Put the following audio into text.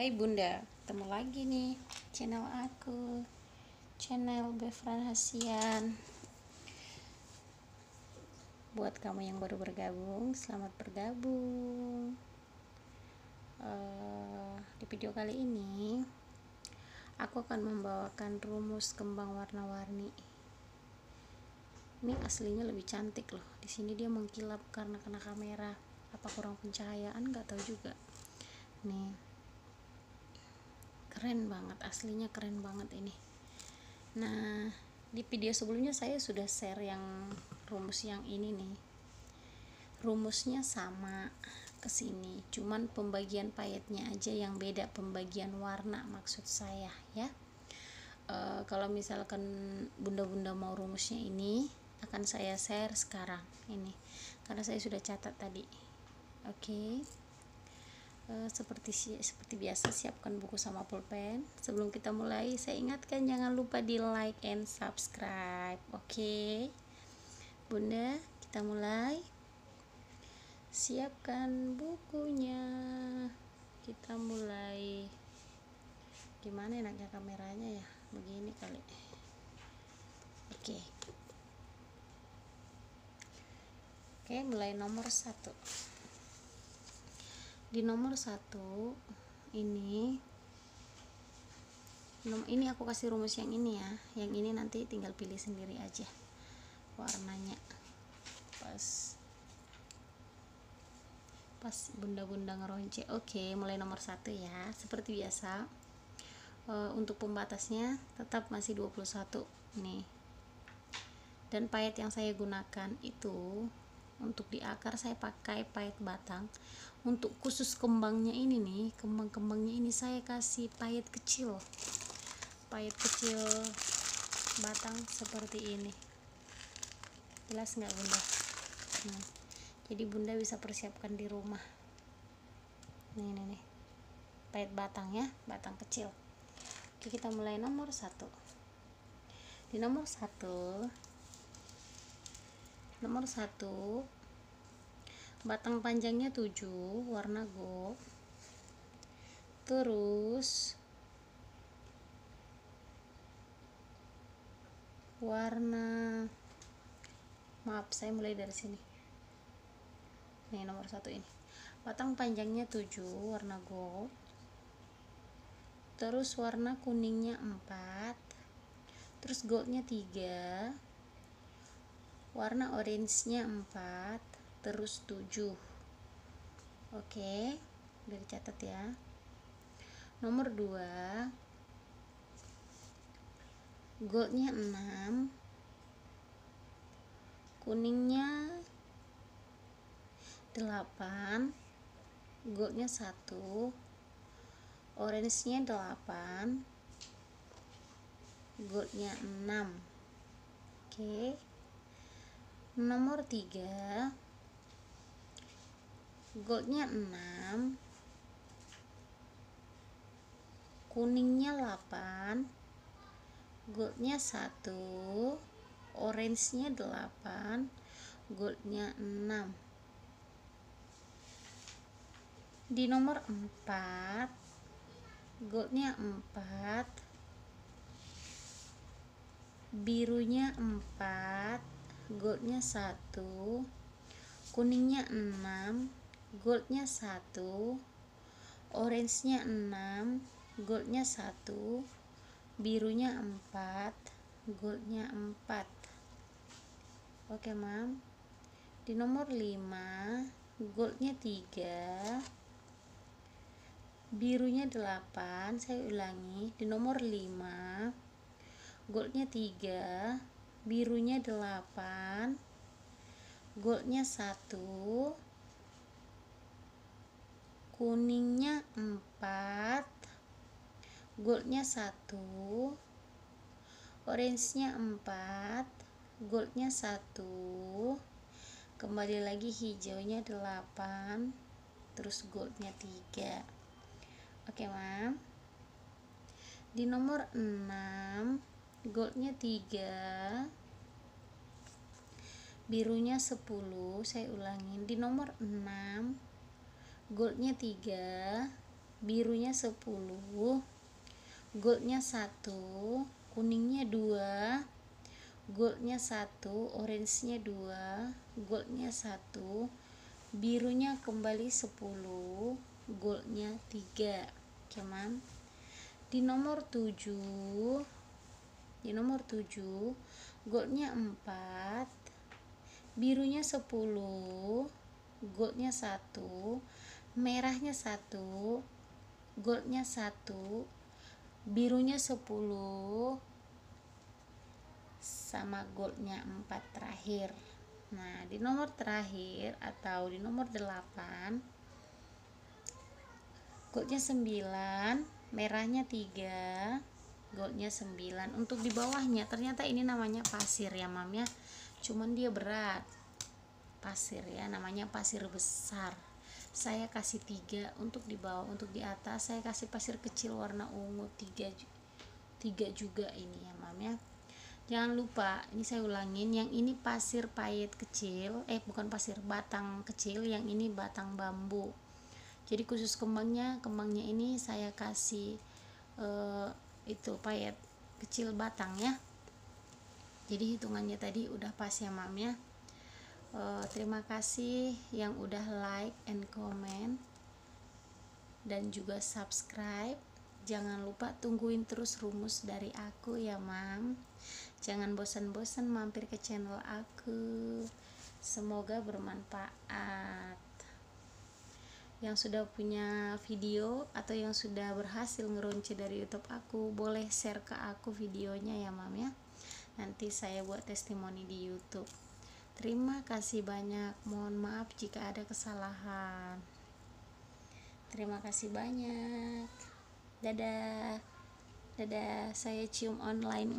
Hai Bunda, ketemu lagi nih channel aku, channel Befran Hasian. Buat kamu yang baru bergabung, selamat bergabung. Di video kali ini aku akan membawakan rumus kembang warna-warni. Ini aslinya lebih cantik loh. Di sini dia mengkilap karena kena kamera. Apa kurang pencahayaan? Nggak tahu juga. Nih, keren banget, aslinya keren banget ini. Nah, di video sebelumnya saya sudah share yang rumus yang ini nih. Rumusnya sama ke sini, cuman pembagian payetnya aja yang beda, pembagian warna maksud saya ya. Kalau misalkan bunda-bunda mau rumusnya ini akan saya share sekarang ini karena saya sudah catat tadi. Oke. Seperti biasa, siapkan buku sama pulpen. Sebelum kita mulai, saya ingatkan jangan lupa di like and subscribe. Oke, Bunda, kita mulai. Siapkan bukunya, kita mulai. Gimana enaknya kameranya ya, begini kali. Oke, mulai nomor 1. Di nomor 1 ini aku kasih rumus yang ini ya. Yang ini nanti tinggal pilih sendiri aja warnanya. Pas bunda-bunda ngeronce. Oke, mulai nomor 1 ya. Seperti biasa, untuk pembatasnya tetap masih 21 nih. Dan payet yang saya gunakan itu untuk di akar saya pakai payet batang. Untuk khusus kembangnya ini nih, kembang-kembangnya ini saya kasih payet kecil batang seperti ini. Jelas nggak Bunda? Jadi Bunda bisa persiapkan di rumah. Nih payet batang ya, batang kecil. Oke, kita mulai nomor 1. Di nomor 1 batang panjangnya 7, warna gold. Terus saya mulai dari sini. Nih nomor 1 ini. Batang panjangnya 7, warna gold. Terus warna kuningnya 4. Terus goldnya 3. Warna orange-nya 4. Terus 7. Oke, udah dicatat ya. Nomor 2, goldnya 6, kuningnya 8, goldnya 1, orange-nya 8, goldnya 6. Oke. Nomor 3, goldnya 6, kuningnya 8, goldnya 1, orange-nya 8, goldnya 6. Di nomor 4, goldnya 4, birunya 4, goldnya 1, kuningnya 6, goldnya 1, orange-nya 6, goldnya 1, birunya 4, goldnya 4. Oke Mam. Di nomor 5, goldnya 3, birunya 8. Saya ulangi, di nomor 5 goldnya 3, birunya 8, goldnya 1, kuningnya 4, goldnya 1, orange-nya 4, goldnya 1, kembali lagi hijaunya 8, terus goldnya 3. Oke Mam. Di nomor 6, goldnya 3, birunya 10. Saya ulangin, di nomor 6 goldnya 3, birunya 10, goldnya 1, kuningnya 2, goldnya 1, orange-nya 2, goldnya 1, birunya kembali 10, goldnya 3. Oke, Mam. Di nomor 7 goldnya 4, birunya 10, goldnya 1, merahnya 1, goldnya 1, birunya 10, sama goldnya 4 terakhir. Nah, di nomor terakhir atau di nomor 8, goldnya 9, merahnya 3, goldnya 9. Untuk di bawahnya ternyata ini namanya pasir ya, Mam ya. Cuman dia berat. Pasir ya, namanya pasir besar. Saya kasih 3 untuk di bawah. Untuk di atas saya kasih pasir kecil warna ungu 3 juga ini ya, Mam ya. Jangan lupa, ini saya ulangin, yang ini pasir payet kecil, bukan pasir, batang kecil, yang ini batang bambu. Jadi khusus kembangnya ini saya kasih itu payet kecil batang ya. Jadi hitungannya tadi udah pas ya, Mam ya. Terima kasih yang udah like and comment dan juga subscribe. Jangan lupa tungguin terus rumus dari aku ya, Mam. Jangan bosan-bosan mampir ke channel aku. Semoga bermanfaat. Yang sudah punya video atau yang sudah berhasil ngerunci dari YouTube aku, boleh share ke aku videonya ya, Mam ya. Nanti saya buat testimoni di YouTube. Terima kasih banyak. Mohon maaf jika ada kesalahan. Terima kasih banyak. Dadah. Dadah. Saya cium online.